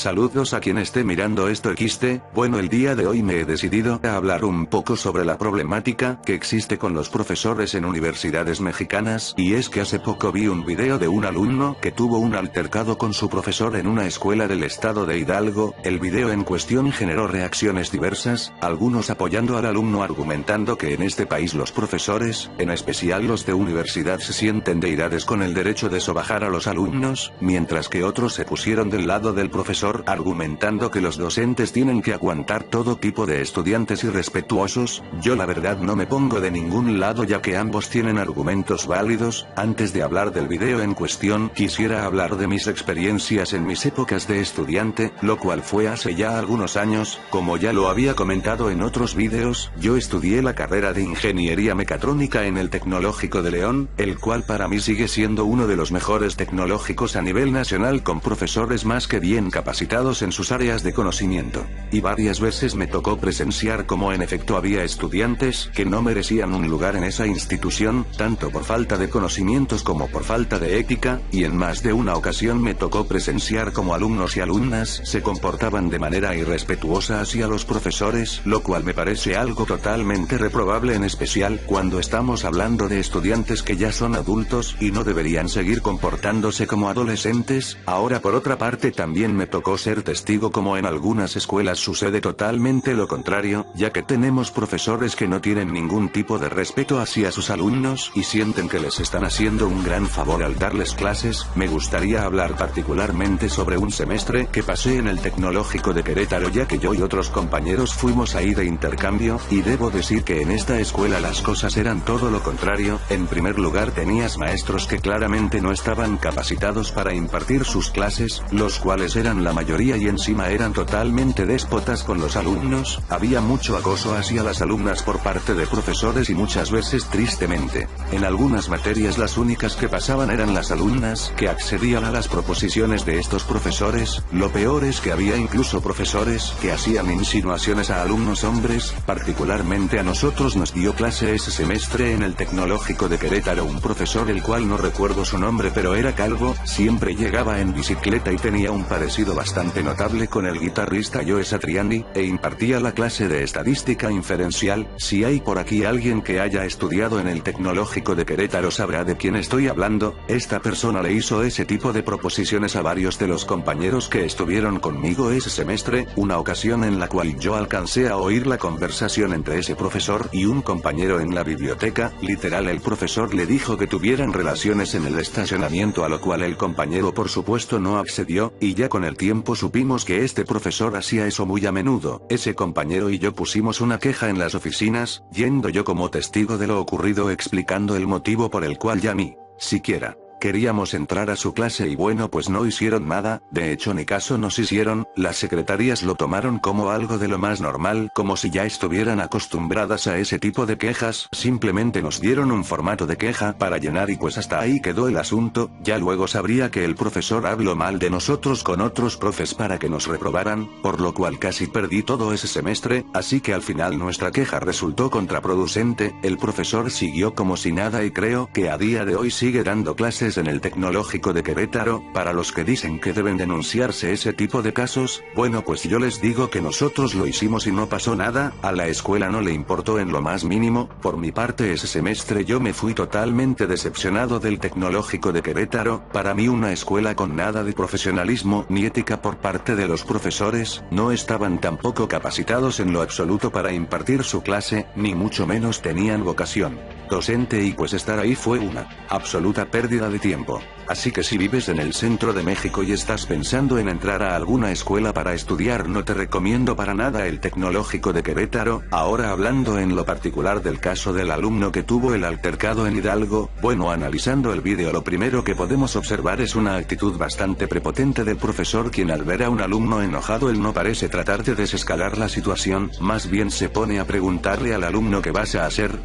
Saludos a quien esté mirando esto XD. Bueno, el día de hoy me he decidido a hablar un poco sobre la problemática que existe con los profesores en universidades mexicanas, y es que hace poco vi un video de un alumno que tuvo un altercado con su profesor en una escuela del estado de Hidalgo. El video en cuestión generó reacciones diversas, algunos apoyando al alumno argumentando que en este país los profesores, en especial los de universidad, se sienten deidades con el derecho de sobajar a los alumnos, mientras que otros se pusieron del lado del profesor argumentando que los docentes tienen que aguantar todo tipo de estudiantes irrespetuosos. Yo la verdad no me pongo de ningún lado, ya que ambos tienen argumentos válidos. Antes de hablar del video en cuestión, quisiera hablar de mis experiencias en mis épocas de estudiante, lo cual fue hace ya algunos años. Como ya lo había comentado en otros videos, yo estudié la carrera de Ingeniería Mecatrónica en el Tecnológico de León, el cual para mí sigue siendo uno de los mejores tecnológicos a nivel nacional, con profesores más que bien capacitados en sus áreas de conocimiento. Y varias veces me tocó presenciar cómo en efecto había estudiantes que no merecían un lugar en esa institución, tanto por falta de conocimientos como por falta de ética, y en más de una ocasión me tocó presenciar cómo alumnos y alumnas se comportaban de manera irrespetuosa hacia los profesores, lo cual me parece algo totalmente reprobable, en especial cuando estamos hablando de estudiantes que ya son adultos y no deberían seguir comportándose como adolescentes. Ahora, por otra parte, también me tocó ser testigo como en algunas escuelas sucede totalmente lo contrario, ya que tenemos profesores que no tienen ningún tipo de respeto hacia sus alumnos y sienten que les están haciendo un gran favor al darles clases. Me gustaría hablar particularmente sobre un semestre que pasé en el Tecnológico de Querétaro, ya que yo y otros compañeros fuimos ahí de intercambio, y debo decir que en esta escuela las cosas eran todo lo contrario. En primer lugar, tenías maestros que claramente no estaban capacitados para impartir sus clases, los cuales eran la mayoría y encima eran totalmente déspotas con los alumnos. Había mucho acoso hacia las alumnas por parte de profesores y muchas veces, tristemente, en algunas materias las únicas que pasaban eran las alumnas, que accedían a las proposiciones de estos profesores. Lo peor es que había incluso profesores que hacían insinuaciones a alumnos hombres. Particularmente a nosotros nos dio clase ese semestre en el Tecnológico de Querétaro un profesor, el cual no recuerdo su nombre, pero era calvo, siempre llegaba en bicicleta y tenía un parecido bastante notable con el guitarrista Joe Satriani, e impartía la clase de estadística inferencial. Si hay por aquí alguien que haya estudiado en el Tecnológico de Querétaro sabrá de quién estoy hablando. Esta persona le hizo ese tipo de proposiciones a varios de los compañeros que estuvieron conmigo ese semestre, una ocasión en la cual yo alcancé a oír la conversación entre ese profesor y un compañero en la biblioteca. Literal, el profesor le dijo que tuvieran relaciones en el estacionamiento, a lo cual el compañero por supuesto no accedió, y ya con el tiempo supimos que este profesor hacía eso muy a menudo. Ese compañero y yo pusimos una queja en las oficinas, yendo yo como testigo de lo ocurrido, explicando el motivo por el cual ya ni siquiera queríamos entrar a su clase, y bueno, pues no hicieron nada. De hecho, ni caso nos hicieron. Las secretarias lo tomaron como algo de lo más normal, como si ya estuvieran acostumbradas a ese tipo de quejas. Simplemente nos dieron un formato de queja para llenar y pues hasta ahí quedó el asunto. Ya luego sabría que el profesor habló mal de nosotros con otros profes para que nos reprobaran, por lo cual casi perdí todo ese semestre, así que al final nuestra queja resultó contraproducente. El profesor siguió como si nada y creo que a día de hoy sigue dando clases en el Tecnológico de Querétaro. Para los que dicen que deben denunciarse ese tipo de casos, bueno, pues yo les digo que nosotros lo hicimos y no pasó nada. A la escuela no le importó en lo más mínimo. Por mi parte, ese semestre yo me fui totalmente decepcionado del Tecnológico de Querétaro. Para mí, una escuela con nada de profesionalismo ni ética por parte de los profesores. No estaban tampoco capacitados en lo absoluto para impartir su clase, ni mucho menos tenían vocación docente, y pues estar ahí fue una absoluta pérdida de tiempo. Así que si vives en el centro de México y estás pensando en entrar a alguna escuela para estudiar, no te recomiendo para nada el Tecnológico de Querétaro. Ahora, hablando en lo particular del caso del alumno que tuvo el altercado en Hidalgo, bueno, analizando el vídeo, lo primero que podemos observar es una actitud bastante prepotente del profesor, quien al ver a un alumno enojado, él no parece tratar de desescalar la situación, más bien se pone a preguntarle al alumno: ¿qué vas a hacer?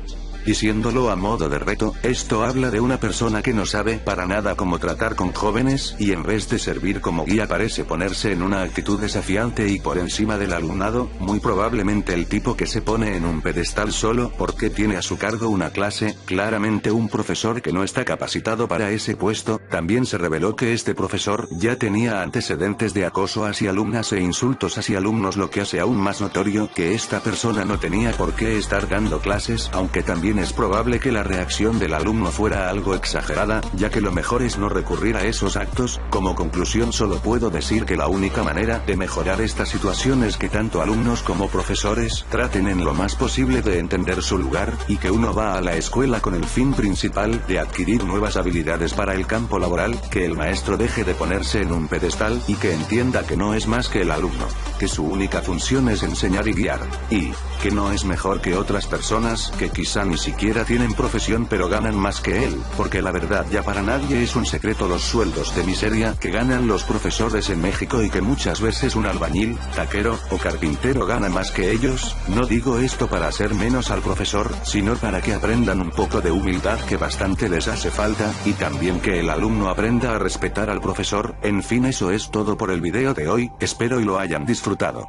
diciéndolo a modo de reto. Esto habla de una persona que no sabe para nada cómo tratar con jóvenes, y en vez de servir como guía parece ponerse en una actitud desafiante y por encima del alumnado, muy probablemente el tipo que se pone en un pedestal solo porque tiene a su cargo una clase, claramente un profesor que no está capacitado para ese puesto. También se reveló que este profesor ya tenía antecedentes de acoso hacia alumnas e insultos hacia alumnos, lo que hace aún más notorio que esta persona no tenía por qué estar dando clases, aunque también es probable que la reacción del alumno fuera algo exagerada, ya que lo mejor es no recurrir a esos actos. Como conclusión solo puedo decir que la única manera de mejorar esta situación es que tanto alumnos como profesores traten en lo más posible de entender su lugar, y que uno va a la escuela con el fin principal de adquirir nuevas habilidades para el campo laboral, que el maestro deje de ponerse en un pedestal y que entienda que no es más que el alumno, que su única función es enseñar y guiar, y que no es mejor que otras personas que quizá ni siquiera tienen profesión pero ganan más que él, porque la verdad ya para nadie es un secreto los sueldos de miseria que ganan los profesores en México, y que muchas veces un albañil, taquero o carpintero gana más que ellos. No digo esto para hacer menos al profesor, sino para que aprendan un poco de humildad, que bastante les hace falta, y también que el alumno aprenda a respetar al profesor. En fin, eso es todo por el video de hoy, espero y lo hayan disfrutado.